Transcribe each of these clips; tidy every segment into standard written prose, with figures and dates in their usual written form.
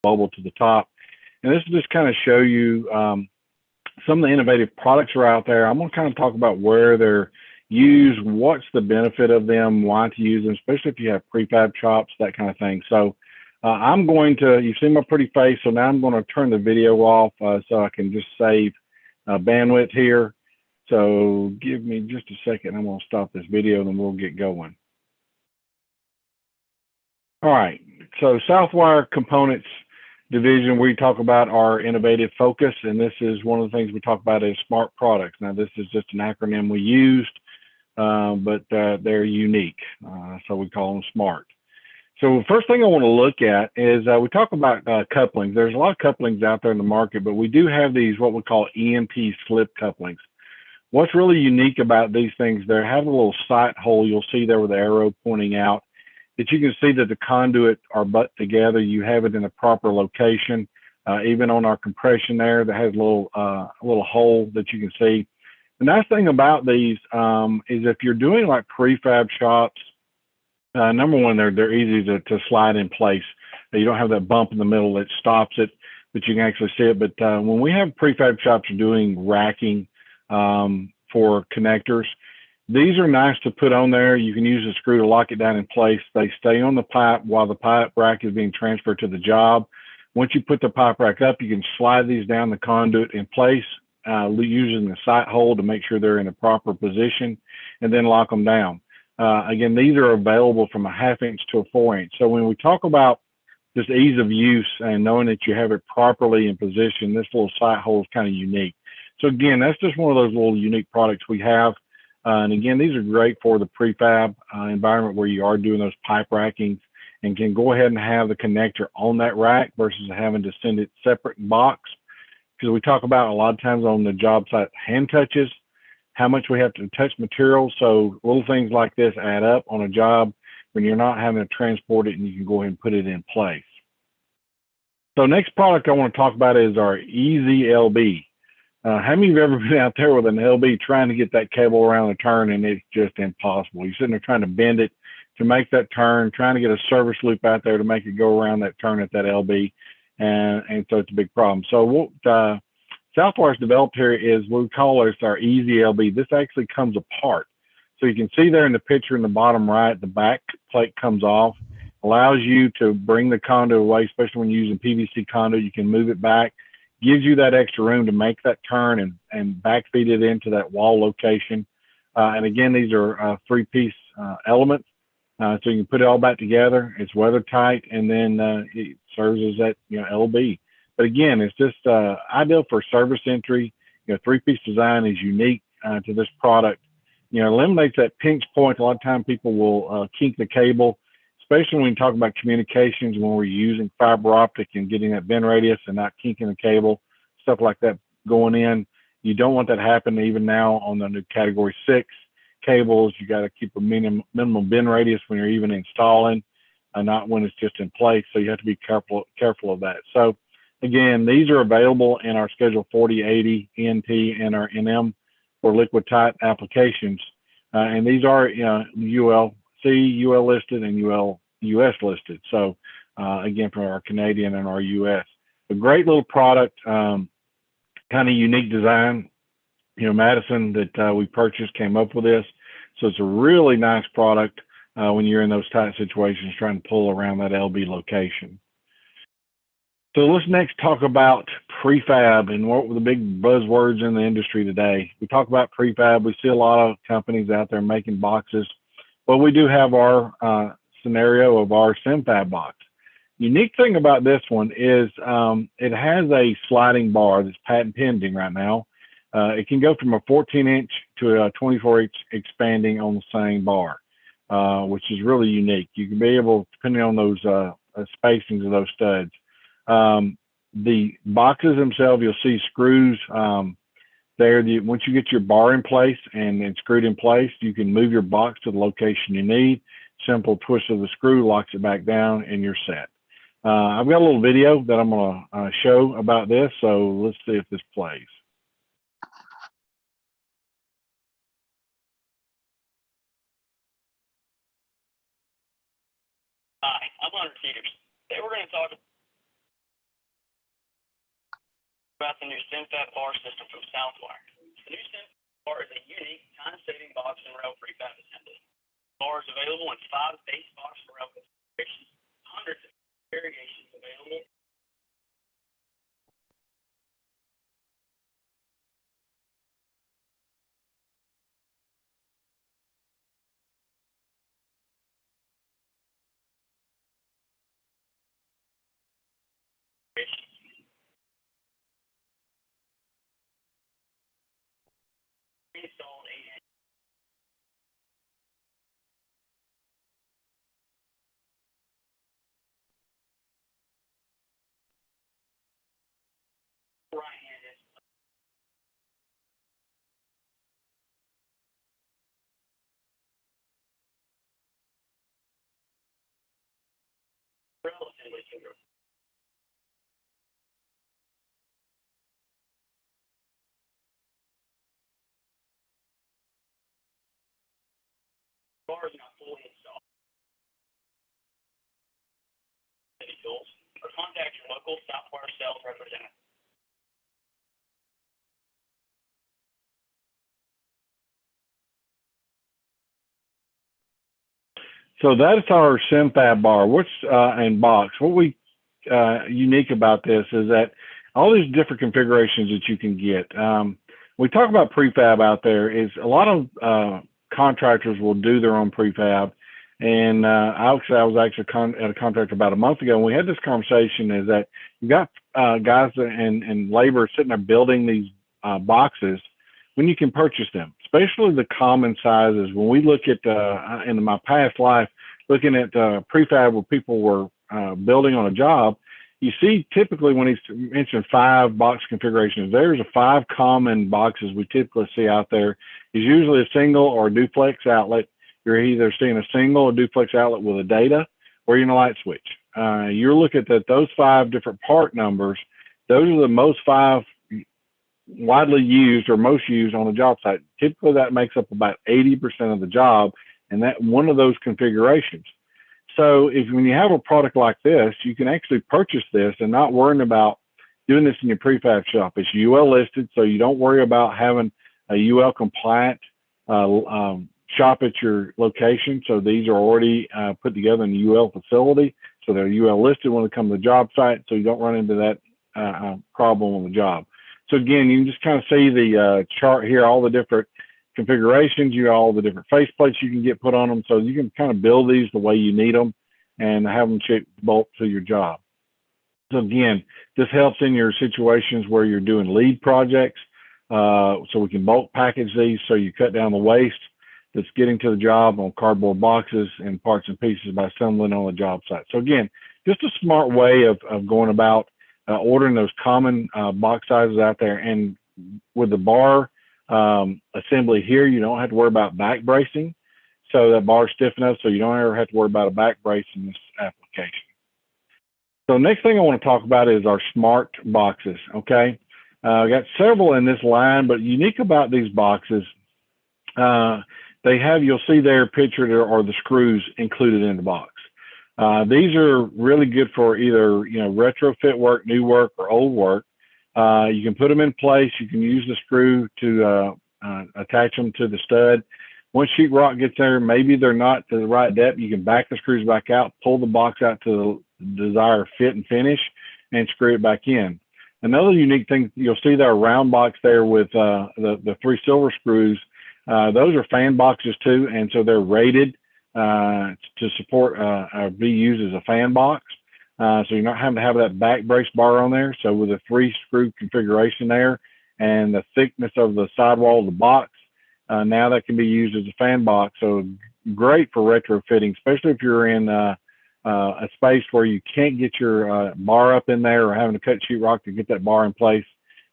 bubble to the top. And this will just kind of show you some of the innovative products are out there. I'm going to kind of talk about where they're used, what's the benefit of them, why to use them, especially if you have prefab shops, that kind of thing. So I'm going to, you've seen my pretty face, so now I'm going to turn the video off so I can just save bandwidth here. So give me just a second. I'm going to stop this video and then we'll get going. All right, so Southwire Components division we talk about our innovative focus, and this is one of the things we talk about is smart products. Now this is just an acronym we used, but they're unique, so we call them smart. So the first thing I want to look at is we talk about couplings. There's a lot of couplings out there in the market, but we do have these what we call EMP slip couplings. What's really unique about these things, they have a little sight hole you'll see there with the arrow pointing out, that you can see that the conduit are butt together. You have it in a proper location. Even on our compression there, that has a little hole that you can see. The nice thing about these is if you're doing like prefab shops, number one, they're easy to slide in place. You don't have that bump in the middle that stops it, but you can actually see it. But when we have prefab shops doing racking for connectors, these are nice to put on there. You can use a screw to lock it down in place. They stay on the pipe while the pipe rack is being transferred to the job. Once you put the pipe rack up, you can slide these down the conduit in place using the sight hole to make sure they're in a proper position, and then lock them down. Again, these are available from a 1/2 inch to a 4 inch. So when we talk about just ease of use and knowing that you have it properly in position, this little sight hole is kind of unique. So again, that's just one of those little unique products we have. And again, these are great for the prefab environment where you are doing those pipe rackings and can go ahead and have the connector on that rack versus having to send it separate in box. Because we talk about a lot of times on the job site, hand touches, how much we have to touch materials. So little things like this add up on a job when you're not having to transport it, and you can go ahead and put it in place. So next product I want to talk about is our Easy LB. How many of you have ever been out there with an LB trying to get that cable around the turn, and it's just impossible? You're sitting there trying to bend it to make that turn, trying to get a service loop out there to make it go around that turn at that LB, and so it's a big problem. So what Southwire's developed here is what we call it our Easy LB. This actually comes apart. So you can see there in the picture in the bottom right, the back plate comes off, allows you to bring the conduit away, especially when you're using PVC conduit. You can move it back, gives you that extra room to make that turn and backfeed it into that wall location. And again, these are 3-piece elements. So you can put it all back together. It's weather tight, and then it serves as that LB. But again, it's just ideal for service entry. 3-piece design is unique to this product. Eliminates that pinch point. A lot of times people will kink the cable, especially when you talk about communications, when we're using fiber optic and getting that bend radius and not kinking the cable, stuff like that going in. You don't want that to happen even now on the new Category 6 cables. You got to keep a minimum bend radius when you're even installing, not when it's just in place. So you have to be careful of that. So again, these are available in our Schedule 4080 ENT and our NM for liquid tight applications. And these are UL listed and US listed. So again, for our Canadian and our US, a great little product, kind of unique design. Madison that we purchased came up with this. So it's a really nice product when you're in those tight situations trying to pull around that LB location. So let's next talk about prefab and what were the big buzzwords in the industry today. We talk about prefab. We see a lot of companies out there making boxes. Well, we do have our scenario of our SimFab box. Unique thing about this one is it has a sliding bar that's patent pending right now. It can go from a 14-inch to a 24-inch expanding on the same bar, which is really unique. You can be able, depending on those spacings of those studs. The boxes themselves, you'll see screws there. Once you get your bar in place and screwed in place, you can move your box to the location you need. Simple twist of the screw locks it back down, and you're set. I've got a little video that I'm going to show about this, so let's see if this plays. Hi, I'm Hunter Peters. Today we're going to talk About the new Prefab bar system from Southwire. The new Prefab bar is a unique, time-saving box and rail prefab assembly. The bar is available in 5 base box and rail configurations, hundreds of variations available. Installed 8 right-handed rail assembly finger. The bar is not fully installed. Tools or contact your local Southwire sales representative. So that's our Prefab bar. What's and box? What we unique about this is that all these different configurations that you can get. We talk about prefab out there. Is a lot of contractors will do their own prefab, and I was actually at a contractor about a month ago, and we had this conversation. Is that you got guys and labor sitting there building these boxes when you can purchase them, especially the common sizes. When we look at in my past life, looking at prefab where people were building on a job, you see typically when he's mentioned 5 box configurations, there's 5 common boxes we typically see out there. Is usually a single or a duplex outlet. You're either seeing a single or duplex outlet with a data, or you're in a light switch. You're looking at those 5 different part numbers. Those are the most 5 widely used or most used on a job site. Typically that makes up about 80% of the job, and that one of those configurations. So when you have a product like this, you can actually purchase this and not worrying about doing this in your prefab shop. It's UL listed, so you don't worry about having a UL compliant shop at your location. So these are already put together in the UL facility, so they're UL listed when they come to the job site, so you don't run into that problem on the job. So again, you can just kind of see the chart here, all the different configurations, all the different faceplates you can get put on them, so you can kind of build these the way you need them and have them shaped bolt to your job. So again, this helps in your situations where you're doing lead projects, so we can bulk package these so you cut down the waste that's getting to the job on cardboard boxes and parts and pieces by assembling on the job site. So again, just a smart way of going about ordering those common box sizes out there. And with the bar assembly here, you don't have to worry about back bracing. So that bar is stiff enough so you don't ever have to worry about a back brace in this application. So next thing I want to talk about is our smart boxes, okay? I got several in this line, but unique about these boxes, they have, you'll see there pictured are the screws included in the box. These are really good for either, retrofit work, new work, or old work. You can put them in place. You can use the screw to attach them to the stud. Once sheetrock gets there, maybe they're not to the right depth, you can back the screws back out, pull the box out to the desired fit and finish, and screw it back in. Another unique thing, you'll see there a round box there with the 3 silver screws. Those are fan boxes too, and so they're rated to support be used as a fan box. So you're not having to have that back brace bar on there. So with a 3 screw configuration there and the thickness of the sidewall of the box, now that can be used as a fan box. So great for retrofitting, especially if you're in a space where you can't get your bar up in there or having to cut sheetrock to get that bar in place.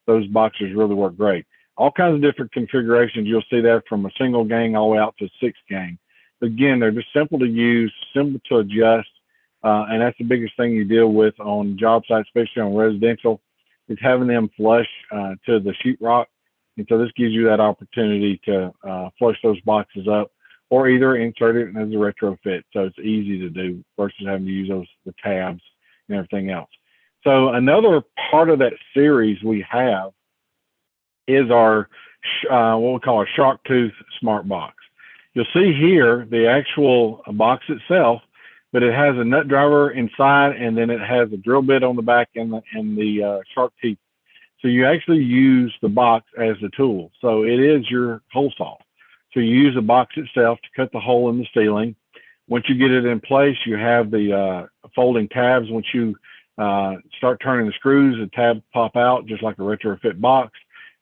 Those boxes really work great. All kinds of different configurations. You'll see that from a single gang all the way out to 6 gang. Again, they're just simple to use, simple to adjust, and that's the biggest thing you deal with on job sites, especially on residential, is having them flush to the sheetrock. And so this gives you that opportunity to flush those boxes up, or either insert it as a retrofit. So it's easy to do versus having to use the tabs and everything else. So another part of that series we have is our what we call our shark tooth smart box. You'll see here the actual box itself, but it has a nut driver inside, and then it has a drill bit on the back and the shark teeth. So you actually use the box as the tool. So it is your hole saw. So you use the box itself to cut the hole in the ceiling. Once you get it in place, you have the folding tabs. Once you start turning the screws, the tabs pop out just like a retrofit box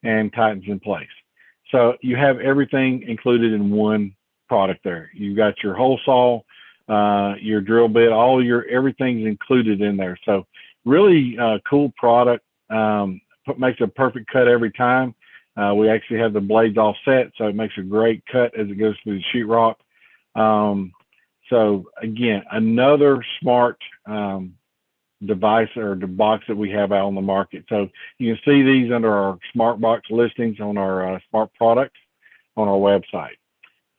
and tightens in place. So you have everything included in one product there. You've got your hole saw, your drill bit, everything's included in there. So really cool product. Makes a perfect cut every time. We actually have the blades all set, so it makes a great cut as it goes through the sheetrock. So again, another smart device or the box that we have out on the market. So you can see these under our smart box listings on our smart products on our website.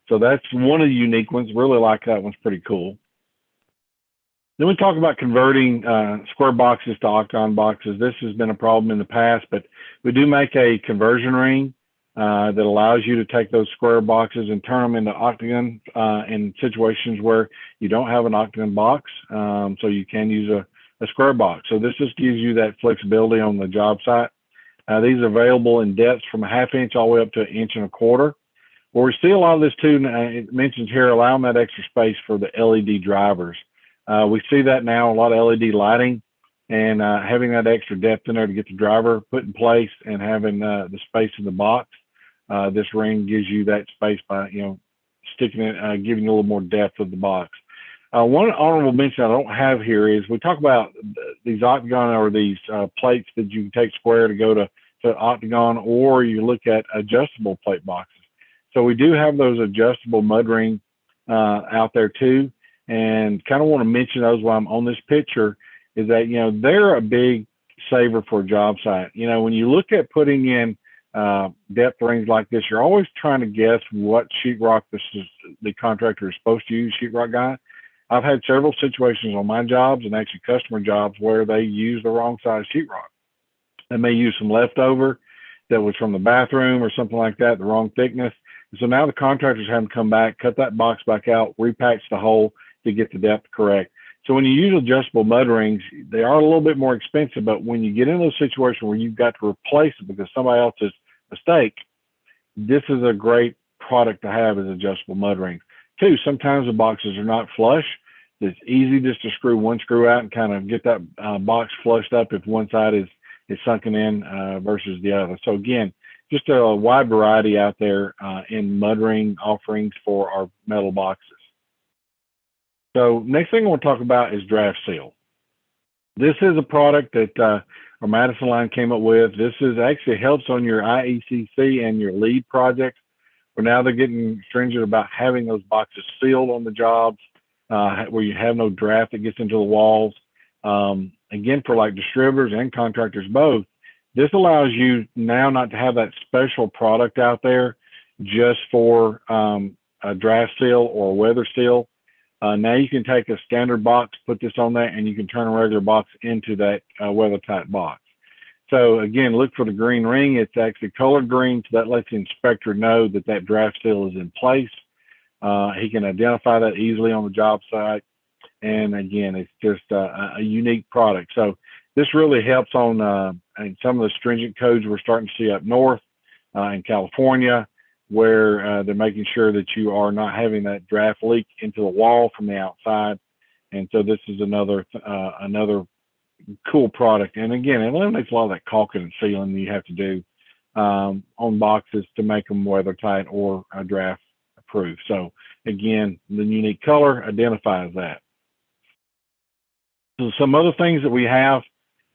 So that's one of the unique ones. Really like that one's pretty cool. Then we talk about converting square boxes to octagon boxes. This has been a problem in the past, but we do make a conversion ring that allows you to take those square boxes and turn them into octagon in situations where you don't have an octagon box. So you can use a square box. So this just gives you that flexibility on the job site. These are available in depths from a 1/2 inch all the way up to 1 1/4 inch. Where we see a lot of this too, it mentions here, allowing that extra space for the LED drivers. We see that now, a lot of LED lighting, and having that extra depth in there to get the driver put in place and having the space in the box. This ring gives you that space by, sticking it, giving you a little more depth of the box. One honorable mention I don't have here is we talk about these octagon or these plates that you can take square to go to octagon, or you look at adjustable plate boxes. So we do have those adjustable mud ring out there too, and kind of want to mention those while I'm on this picture is that, they're a big saver for a job site. When you look at putting in depth rings like this, you're always trying to guess what sheetrock the contractor is supposed to use, sheetrock guy. I've had several situations on my jobs and actually customer jobs where they use the wrong size sheetrock. They may use some leftover that was from the bathroom or something like that, the wrong thickness. And so now the contractors have to come back, cut that box back out, repatch the hole to get the depth correct. So when you use adjustable mud rings, they are a little bit more expensive, but when you get in those situations where you've got to replace it because somebody else's mistake, this is a great product to have as adjustable mud rings. Two, sometimes the boxes are not flush. It's easy just to screw one screw out and kind of get that box flushed up if one side is sunken in versus the other. So again, just a wide variety out there in mud ring offerings for our metal boxes. So next thing I want to talk about is draft seal. This is a product that our Madison line came up with. This is actually helps on your IECC and your lead projects, where now they're getting stringent about having those boxes sealed on the jobs where you have no draft that gets into the walls. Again, for like distributors and contractors both, this allows you now not to have that special product out there just for a draft seal or a weather seal. Now you can take a standard box, put this on there, and you can turn a regular box into that weather tight box. So again, look for the green ring. It's actually colored green, so that lets the inspector know that that draft seal is in place. He can identify that easily on the job site. And again, it's just a unique product. So this really helps on some of the stringent codes we're starting to see up north in California, where they're making sure that you are not having that draft leak into the wall from the outside. And so this is another cool product. And again, it eliminates a lot of that caulking and sealing you have to do on boxes to make them weather tight or draft proof. So again, the unique color identifies that. So some other things that we have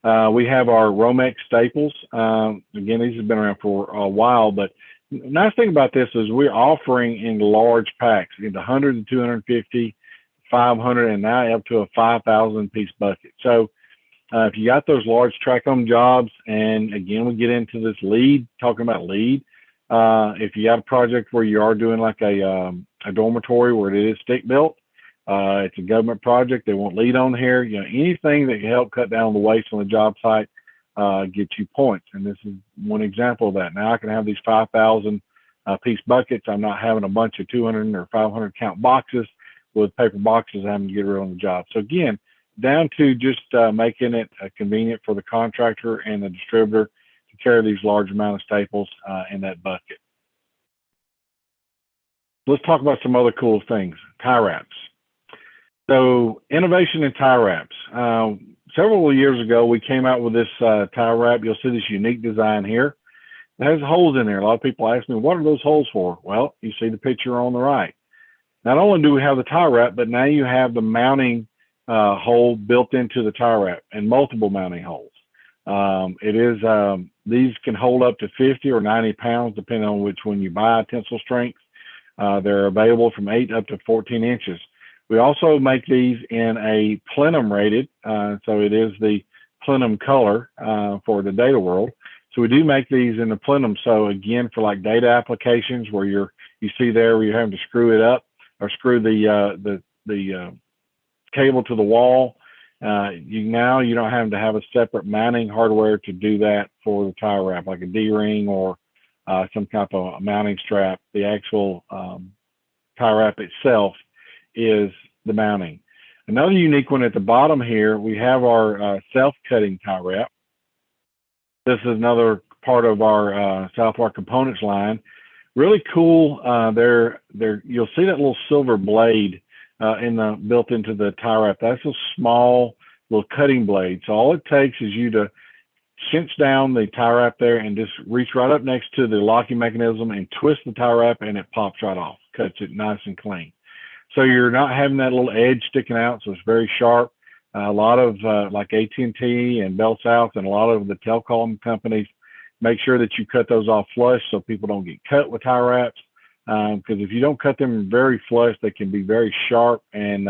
our Romex Staples. Again, these have been around for a while, but the nice thing about this is we're offering in large packs, in the 100 and 250, 500, and now up to a 5,000 piece bucket. So if you got those large track home jobs, and again, we get into this lead, talking about lead. If you have a project where you are doing like a dormitory where it is stick built, It's a government project. They want lead on here. You know, anything that can help cut down the waste on the job site gets you points. And this is one example of that. Now I can have these 5,000 piece buckets. I'm not having a bunch of 200 or 500 count boxes with paper boxes having to get rid of on the job. So again, down to just making it convenient for the contractor and the distributor to carry these large amount of staples in that bucket. Let's talk about some other cool things. Tie wraps. So innovation in tie wraps. Several years ago, we came out with this tie wrap. You'll see this unique design here. It has holes in there. A lot of people ask me, what are those holes for? Well, you see the picture on the right. Not only do we have the tie wrap, but now you have the mounting hole built into the tie wrap and multiple mounting holes. These can hold up to 50 or 90 pounds, depending on which one you buy, tensile strength. They're available from 8 up to 14 inches. We also make these in a plenum rated, so it is the plenum color for the data world. So we do make these in the plenum. So again, for like data applications where you see there where you're having to screw it up or screw the cable to the wall, you don't have to have a separate mounting hardware to do that for the tie wrap, like a D-ring or some type of a mounting strap. The actual tie wrap itself is the mounting. Another unique one at the bottom here, we have our self-cutting tie wrap. This is another part of our Southwire Components line. Really cool. You'll see that little silver blade built into the tie wrap. That's a small little cutting blade. So all it takes is you to cinch down the tie wrap there and just reach right up next to the locking mechanism and twist the tie wrap, and it pops right off, cuts it nice and clean. So you're not having that little edge sticking out, so it's very sharp. A lot of like AT&T and Bell South and a lot of the telecom companies make sure that you cut those off flush so people don't get cut with tie wraps. Because if you don't cut them very flush, they can be very sharp and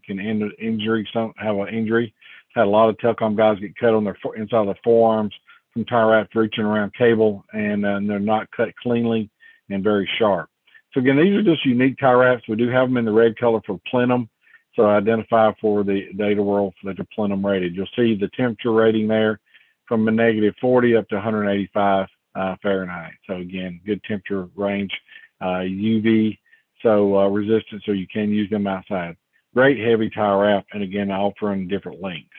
can end an injury. Have an injury. Had a lot of telecom guys get cut on their inside of their forearms from tie wraps reaching around cable, and they're not cut cleanly and very sharp. So again, these are just unique tie wraps. We do have them in the red color for plenum. So identify for the data world that they're plenum rated. You'll see the temperature rating there from a -40 up to 185 Fahrenheit. So again, good temperature range, UV, so resistant, so you can use them outside. Great heavy tie wrap, and again, offering different lengths.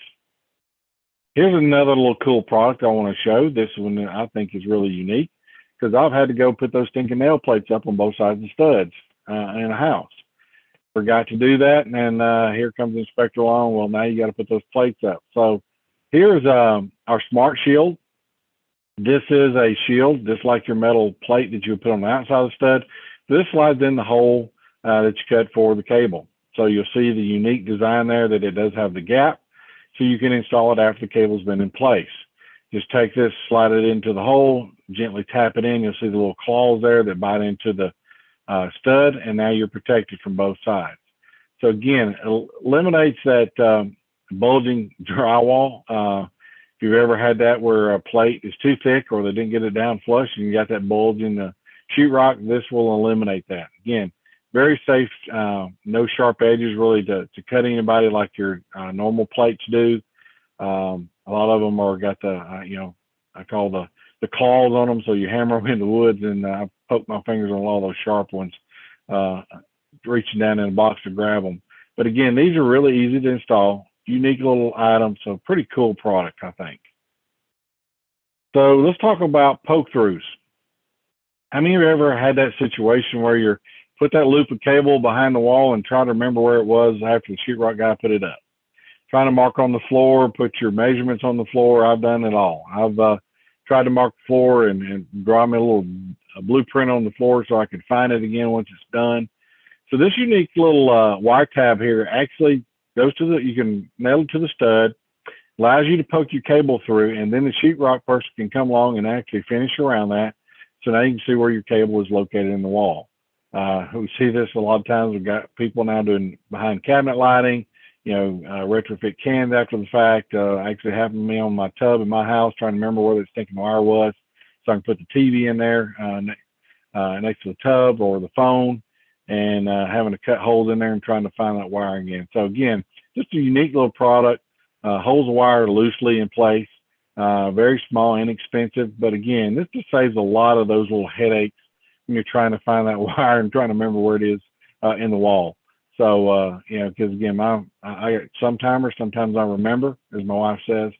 Here's another little cool product I want to show. This one I think is really unique because I've had to go put those stinking nail plates up on both sides of the studs in a house. Forgot to do that, and then here comes the inspector along. Well, now you got to put those plates up. So here's our Smart Shield. This is a shield, just like your metal plate that you would put on the outside of the stud. This slides in the hole that you cut for the cable. So you'll see the unique design there that it does have the gap, so you can install it after the cable's been in place. Just take this, slide it into the hole, gently tap it in. You'll see the little claws there that bite into the stud, and now you're protected from both sides. So again, it eliminates that bulging drywall. If you've ever had that where a plate is too thick or they didn't get it down flush and you got that bulge in the sheetrock, this will eliminate that. Again, very safe, no sharp edges really to cut anybody like your normal plates do. A lot of them are got the, I call the claws on them, so you hammer them in the woods, and I poke my fingers on all those sharp ones, reaching down in a box to grab them. But again, these are really easy to install, unique little items, so pretty cool product, I think. So let's talk about poke throughs. How many of you ever had that situation where you're put that loop of cable behind the wall and try to remember where it was after the sheetrock guy put it up? Trying to mark on the floor, put your measurements on the floor. I've done it all. I've tried to mark the floor and draw me a blueprint on the floor so I can find it again once it's done. So this unique little wire tab here actually goes to you can nail it to the stud, allows you to poke your cable through, and then the sheetrock person can come along and actually finish around that. So now you can see where your cable is located in the wall. We see this a lot of times. We've got people now doing behind cabinet lighting, retrofit cans after the fact. Actually happened to me on my tub in my house, trying to remember where the stinking wire was so I can put the TV in there next to the tub or the phone. and having to cut holes in there and trying to find that wiring again. So again, just a unique little product, holds the wire loosely in place, very small, inexpensive. But again, this just saves a lot of those little headaches when you're trying to find that wire and trying to remember where it is in the wall. So, you know, because again, I got some timers, sometimes I remember, as my wife says.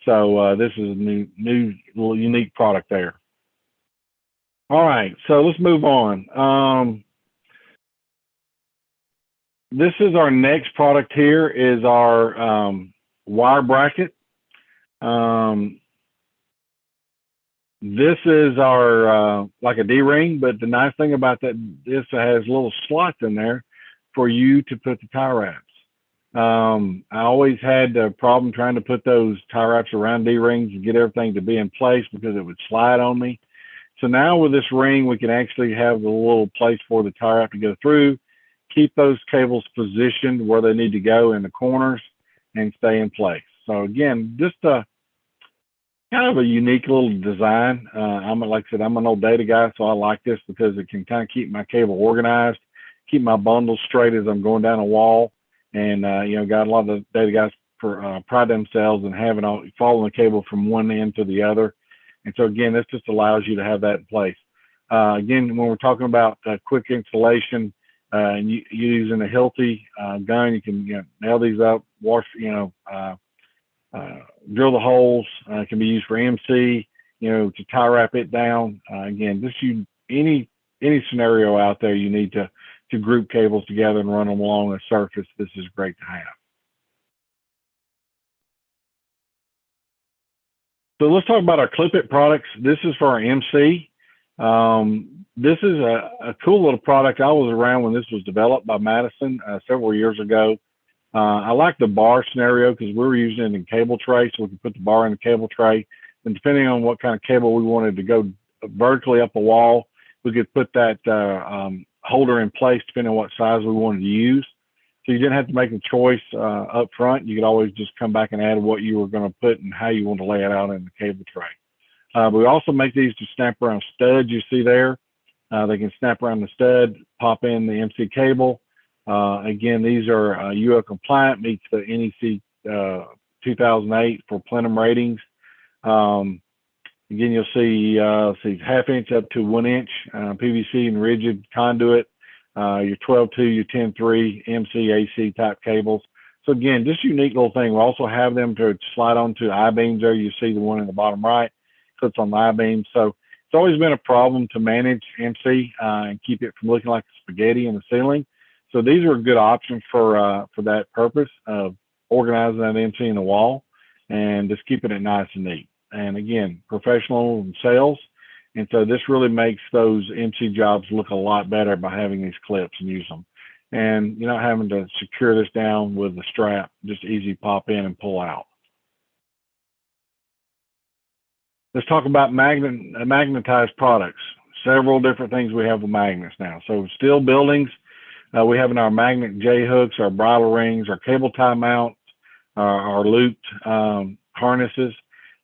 So this is a new little unique product there. All right, so let's move on. This is our next product here is our wire bracket. This is our like a D-ring, but the nice thing about that, this has little slots in there for you to put the tie wraps. I always had a problem trying to put those tie wraps around D-rings and get everything to be in place because it would slide on me. So now with this ring, we can actually have a little place for the tie wrap to go through, keep those cables positioned where they need to go in the corners and stay in place. So again, just a kind of a unique little design. Like I said, I'm an old data guy, so I like this because it can kind of keep my cable organized, keep my bundles straight as I'm going down a wall. And, you know, got a lot of the data guys pride themselves in following the cable from one end to the other. And so again, this just allows you to have that in place. Again, when we're talking about quick installation, and using a Hilti gun, you can nail these up, wash, drill the holes. It can be used for MC, to tie wrap it down. Again, any scenario out there you need to group cables together and run them along a surface, this is great to have. So let's talk about our Clipit products. This is for our MC. This is a cool little product. I was around when this was developed by Madison several years ago. I like the bar scenario because we were using it in cable tray, so we could put the bar in the cable tray. And depending on what kind of cable we wanted to go vertically up the wall, we could put that holder in place depending on what size we wanted to use. So you didn't have to make a choice up front. You could always just come back and add what you were going to put and how you want to lay it out in the cable tray. But we also make these to snap around studs you see there. They can snap around the stud, pop in the MC cable. Again, these are UL compliant, meets the NEC 2008 for plenum ratings. Again, you'll see 1/2 inch up to 1 inch PVC and rigid conduit. Your 12-2, your 10-3 MC AC type cables. So again, just unique little thing. We also have them to slide onto I-beams there. You see the one in the bottom right, clips on the I-beam. So it's always been a problem to manage MC and keep it from looking like spaghetti in the ceiling. So these are a good option for that purpose of organizing that MC in the wall and just keeping it nice and neat. And again, professional in sales. And so this really makes those MC jobs look a lot better by having these clips and use them. And you're not having to secure this down with the strap, just easy pop in and pull out. Let's talk about magnetized products. Several different things we have with magnets now. So steel buildings, we have in our magnet J hooks, our bridle rings, our cable tie mounts, our looped harnesses.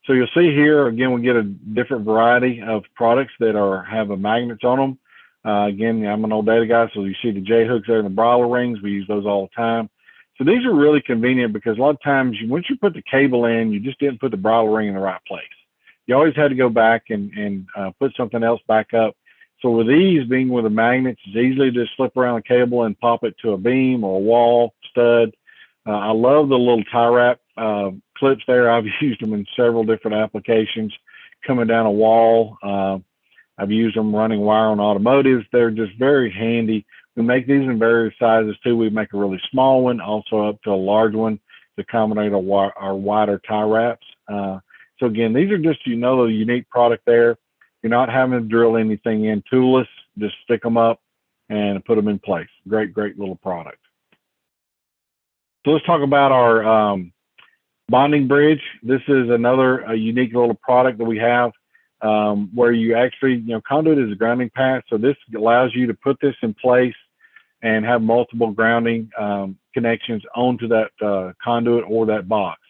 So you'll see here, again, we get a different variety of products that have magnets on them. Again, I'm an old data guy, so you see the J hooks there and the bridle rings. We use those all the time. So these are really convenient because a lot of times once you put the cable in, you just didn't put the bridle ring in the right place. You always had to go back and put something else back up. So with these being with the magnets, it's easily to slip around the cable and pop it to a beam or a wall, stud. I love the little tie wrap clips there. I've used them in several different applications, coming down a wall. I've used them running wire on automotives. They're just very handy. We make these in various sizes too. We make a really small one, also up to a large one to accommodate our wider tie wraps. So again, these are just, a unique product there. You're not having to drill anything in toolless, just stick them up and put them in place. Great little product. So let's talk about our bonding bridge. This is another unique little product that we have where you actually, conduit is a grounding path. So this allows you to put this in place and have multiple grounding connections onto that conduit or that box.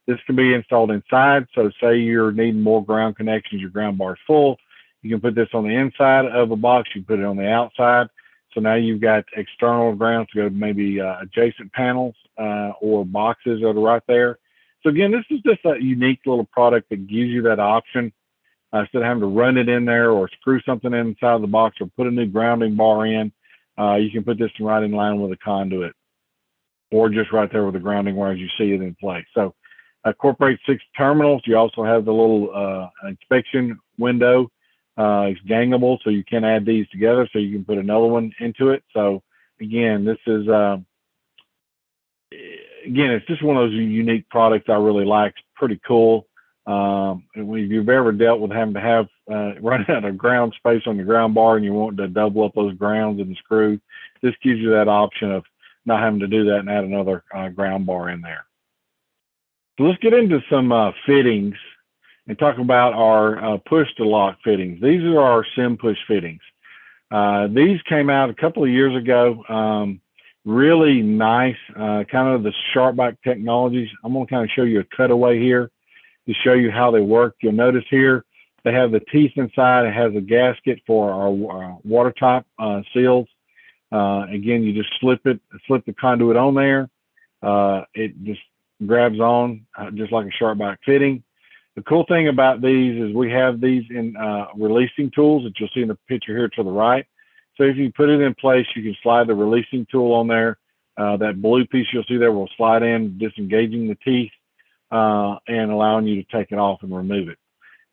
This can be installed inside. So say you're needing more ground connections, your ground bar is full. You can put this on the inside of a box. You can put it on the outside. So now you've got external grounds to go to maybe adjacent panels or boxes that are right there. So again, this is just a unique little product that gives you that option. Instead of having to run it in there or screw something inside the box or put a new grounding bar in, you can put this right in line with a conduit or just right there with the grounding wire as you see it in place. So incorporate 6 terminals. You also have the little inspection window. It's gangable, so you can add these together so you can put another one into it. So again, this is, again, it's just one of those unique products I really like. It's pretty cool. If you've ever dealt with having to have run out of ground space on your ground bar and you want to double up those grounds and the screw, this gives you that option of not having to do that and add another ground bar in there. So let's get into some fittings and talk about our push to lock fittings. These are our sim push fittings. These came out a couple of years ago. Really nice, kind of the sharp back technologies. I'm going to kind of show you a cutaway here to show you how they work. You'll notice here they have the teeth inside. It has a gasket for our watertight seals. Again, you just slip the conduit on there. It just grabs on just like a sharp back fitting. The cool thing about these is we have these in releasing tools that you'll see in the picture here to the right. So if you put it in place, you can slide the releasing tool on there. That blue piece you'll see there will slide in, disengaging the teeth and allowing you to take it off and remove it.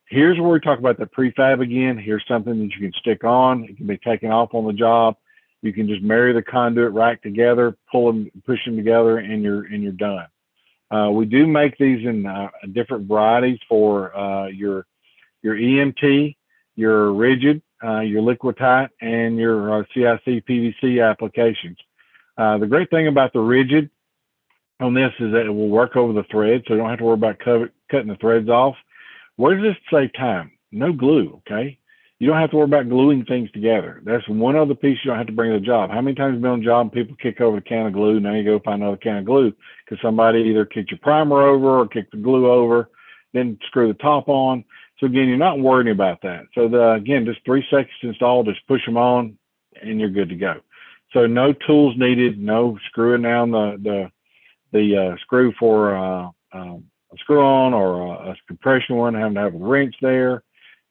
Here's where we talk about the prefab again. Here's something that you can stick on. It can be taken off on the job. You can just marry the conduit rack together, pull them, push them together, and you're done. We do make these in different varieties for your EMT, your rigid, your liquid tight, and your CIC PVC applications. The great thing about the rigid on this is that it will work over the thread, so you don't have to worry about cutting the threads off. Where does this save time? No glue, okay? You don't have to worry about gluing things together. That's one other piece you don't have to bring to the job. How many times have you been on a job and people kick over a can of glue, now you go find another can of glue because somebody either kicked your primer over or kicked the glue over, then screw the top on. So again, you're not worrying about that. So again, just 3 seconds to install, just push them on and you're good to go. So no tools needed, no screwing down the screw for a screw on or a compression one, having to have a wrench there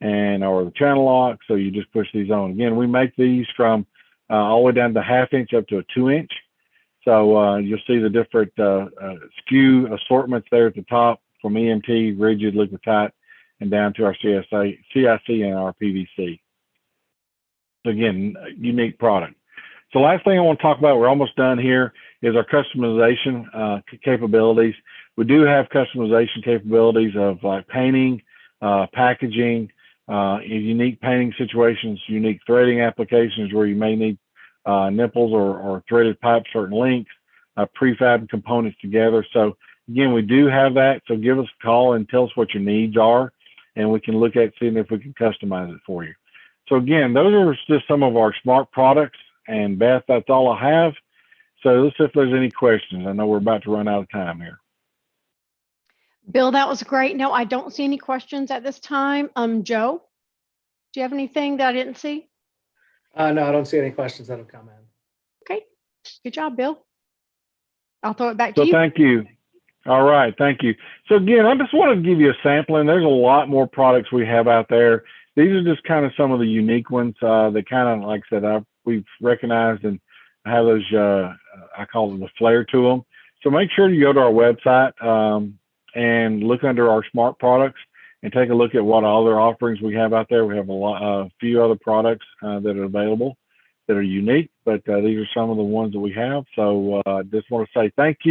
or the channel lock. So you just push these on. Again, we make these from all the way down to 1/2 inch up to a 2 inch. So you'll see the different SKU assortments there at the top from EMT, rigid, liquid tight, and down to our CIC and our PVC. So again, unique product. So last thing I want to talk about, we're almost done here, is our customization capabilities. We do have customization capabilities of like painting, packaging, unique painting situations, unique threading applications where you may need nipples or threaded pipe certain lengths, prefab components together. So again, we do have that. So give us a call and tell us what your needs are, and we can look at seeing if we can customize it for you. So again, those are just some of our smart products. And Beth, that's all I have. So let's see if there's any questions. I know we're about to run out of time here. Bill, that was great. No, I don't see any questions at this time. Joe, do you have anything that I didn't see? No, I don't see any questions that have come in. Okay, good job, Bill. I'll throw it back to you. So thank you. All right, thank you. So again, I just wanted to give you a sampling. There's a lot more products we have out there. These are just kind of some of the unique ones that kind of, like I said, we've recognized and have those, I call them the flair to them. So make sure you go to our website and look under our smart products and take a look at what other offerings we have out there. We have a few other products that are available that are unique, but these are some of the ones that we have. So just want to say thank you.